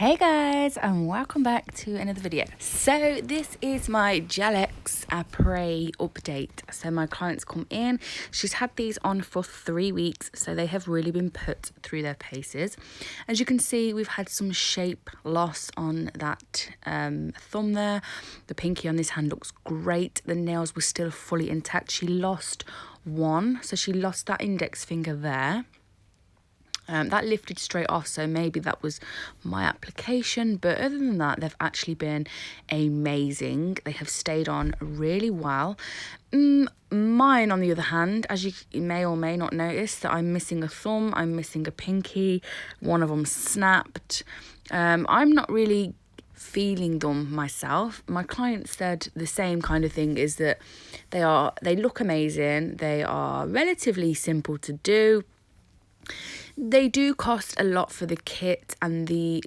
Hey guys, and welcome back to another video. So this is my Gel-X Apres update. So my client's come in, she's had these on for 3 weeks, so they have really been put through their paces. As you can see, we've had some shape loss on that thumb there. The pinky on this hand looks great. The nails were still fully intact. She lost one, so she lost that index finger there. That lifted straight off, so maybe that was my application, but other than that, they've actually been amazing. They have stayed on really well. Mine, on the other hand, as you may or may not notice, that I'm missing a thumb, I'm missing a pinky, one of them snapped. I'm not really feeling them myself. My client said the same kind of thing, is that they look amazing, they are relatively simple to do. They do cost a lot for the kit, and the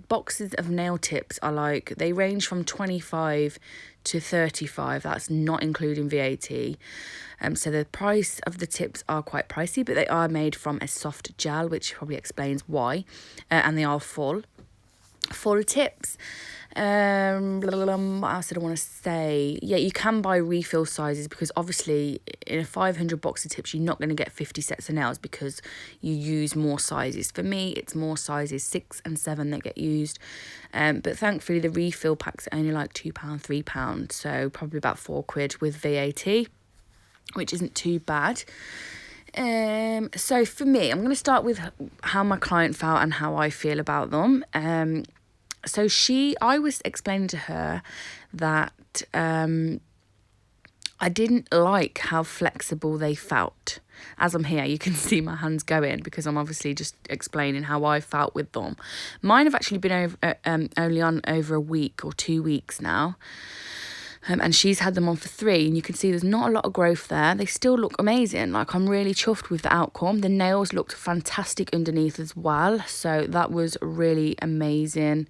boxes of nail tips are like, they range from 25 to 35. That's not including VAT. So the price of the tips are quite pricey, but they are made from a soft gel, which probably explains why. And they are full tips. What else did I want to say? Yeah, you can buy refill sizes, because obviously in a 500 box of tips you're not going to get 50 sets of nails, because you use more sizes. For me, it's more sizes 6 and 7 that get used, but thankfully the refill packs are only like £2, £3, so probably about £4 with VAT, which isn't too bad. So for me, I'm going to start with how my client felt and how I feel about them. So I was explaining to her that I didn't like how flexible they felt. As I'm here, you can see my hands going, because I'm obviously just explaining how I felt with them. Mine have actually been only on over a week or 2 weeks now. And she's had them on for 3, and you can see there's not a lot of growth there. They still look amazing. Like, I'm really chuffed with the outcome. The nails looked fantastic underneath as well, so that was really amazing.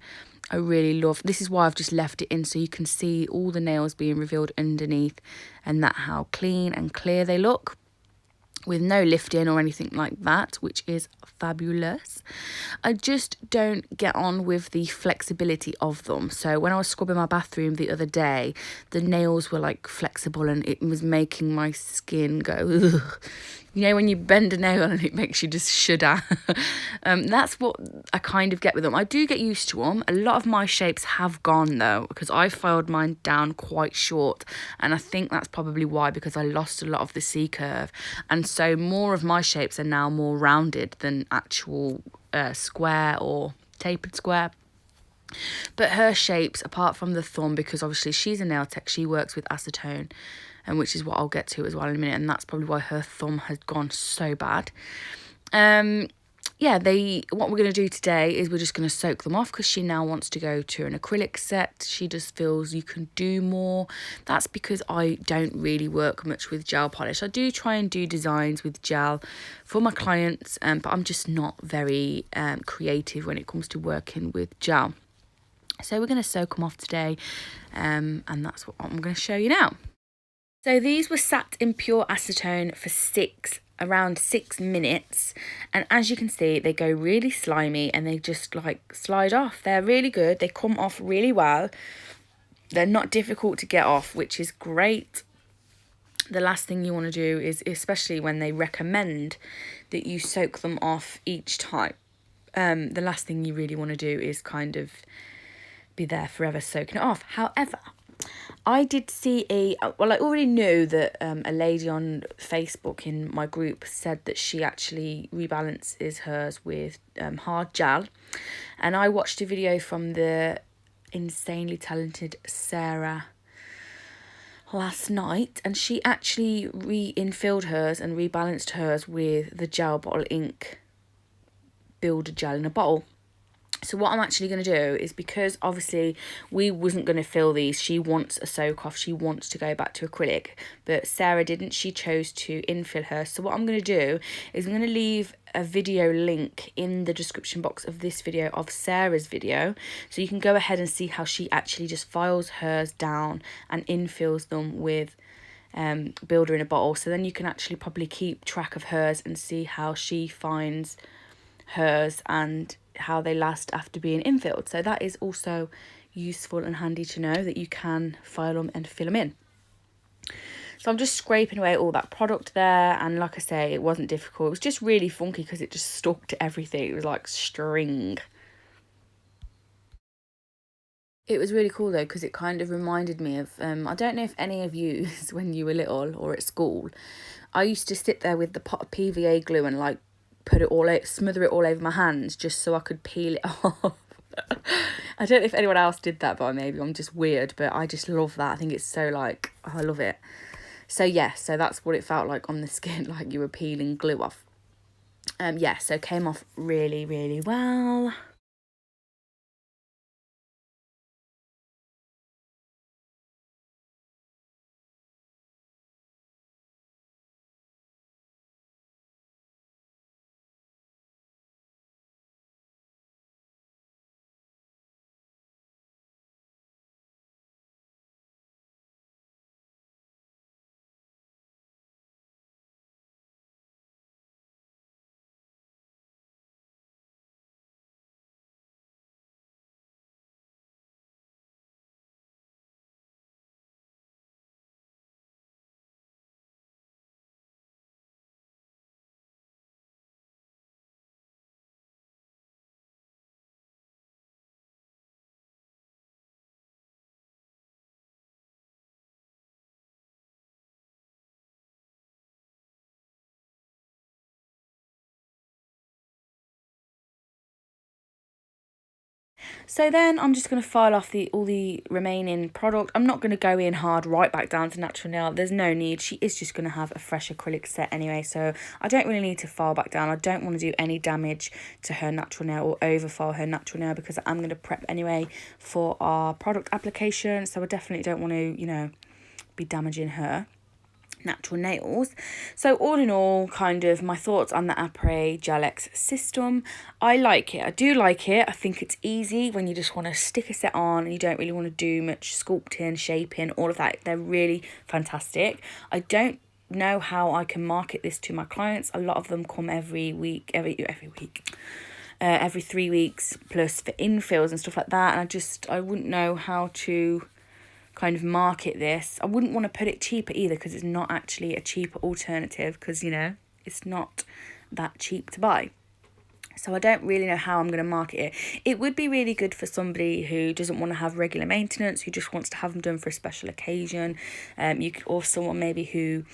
I really love, this is why I've just left it in, so you can see all the nails being revealed underneath, and that how clean and clear they look, with no lifting or anything like that, which is fabulous. I just don't get on with the flexibility of them. So when I was scrubbing my bathroom the other day, the nails were like flexible, and it was making my skin go, ugh. You know, when you bend a nail and it makes you just shudder. That's what I kind of get with them. I do get used to them. A lot of my shapes have gone though, because I filed mine down quite short, and I think that's probably why, because I lost a lot of the C curve, and so more of my shapes are now more rounded than actual square or tapered square. But her shapes, apart from the thumb, because obviously she's a nail tech, she works with acetone, and which is what I'll get to as well in a minute, and that's probably why her thumb has gone so bad. Yeah, what we're going to do today is we're just going to soak them off, because she now wants to go to an acrylic set. She just feels you can do more. That's because I don't really work much with gel polish. I do try and do designs with gel for my clients, but I'm just not very creative when it comes to working with gel. So we're going to soak them off today, and that's what I'm going to show you now. So these were sat in pure acetone for around 6 minutes, and as you can see, they go really slimy and they just like slide off. They're really good. They come off really well. They're not difficult to get off, which is great. The last thing you want to do is, especially when they recommend that you soak them off each time, the last thing you really want to do is kind of be there forever soaking it off. However, I did see I already knew that a lady on Facebook in my group said that she actually rebalances hers with hard gel. And I watched a video from the insanely talented Sarah last night, and she actually re-infilled hers and rebalanced hers with the gel bottle ink builder gel in a bottle. So what I'm actually going to do is, because obviously we wasn't going to fill these, she wants a soak off, she wants to go back to acrylic, but Sarah didn't, she chose to infill her. So what I'm going to do is I'm going to leave a video link in the description box of this video, of Sarah's video, so you can go ahead and see how she actually just files hers down and infills them with builder in a bottle. So then you can actually probably keep track of hers and see how she finds hers and how they last after being infilled. So that is also useful and handy to know, that you can file them and fill them in. So I'm just scraping away all that product there, and like I say, it wasn't difficult. It was just really funky because it just stuck to everything. It was like string. It was really cool though, because it kind of reminded me of, I don't know if any of you, when you were little or at school, I used to sit there with the pot of PVA glue and like put it all out, smother it all over my hands just so I could peel it off. I don't know if anyone else did that, but maybe I'm just weird, but I just love that. I think it's so like, oh, I love it. So yeah, so that's what it felt like on the skin, like you were peeling glue off. Yeah, so came off really, really well. So then I'm just going to file off all the remaining product. I'm not going to go in hard right back down to natural nail. There's no need. She is just going to have a fresh acrylic set anyway, so I don't really need to file back down. I don't want to do any damage to her natural nail or over file her natural nail, because I'm going to prep anyway for our product application, so I definitely don't want to, you know, be damaging her natural nails. So all in all, kind of my thoughts on the Apres Gel X system. I like it. I do like it. I think it's easy when you just want to stick a set on and you don't really want to do much sculpting, shaping, all of that. They're really fantastic. I don't know how I can market this to my clients. A lot of them come every 3 weeks plus for infills and stuff like that, and I wouldn't know how to kind of market this. I wouldn't want to put it cheaper either, because it's not actually a cheaper alternative, because, you know, it's not that cheap to buy. So I don't really know how I'm going to market it. It would be really good for somebody who doesn't want to have regular maintenance, who just wants to have them done for a special occasion. You could, or someone maybe who,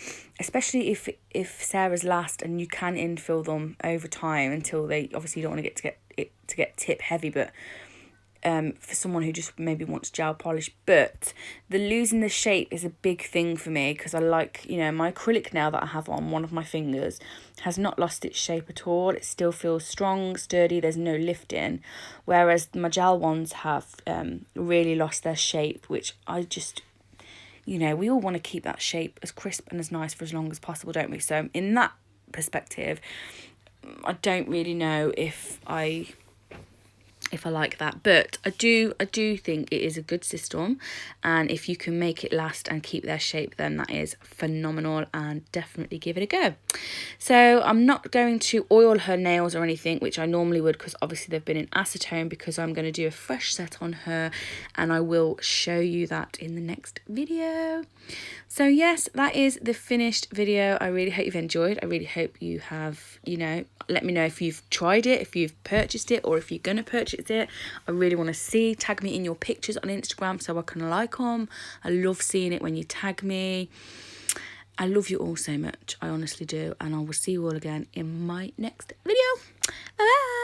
especially if Sarah's last and you can infill them over time until they, obviously you don't want to get tip heavy, but for someone who just maybe wants gel polish. But the losing the shape is a big thing for me, because I like, you know, my acrylic nail that I have on one of my fingers has not lost its shape at all. It still feels strong, sturdy, there's no lifting, whereas my gel ones have really lost their shape, which I just, you know, we all want to keep that shape as crisp and as nice for as long as possible, don't we? So in that perspective, I don't really know if I like that, but I do think it is a good system, and if you can make it last and keep their shape, then that is phenomenal, and definitely give it a go. So I'm not going to oil her nails or anything, which I normally would, because obviously they've been in acetone, because I'm going to do a fresh set on her, and I will show you that in the next video. So yes, that is the finished video. I really hope you've enjoyed. I really hope you have, you know, let me know if you've tried it, if you've purchased it, or if you're going to purchase it. I really want to see. Tag me in your pictures on Instagram so I can like them. I love seeing it when you tag me. I love you all so much. I honestly do. And I will see you all again in my next video. Bye-bye.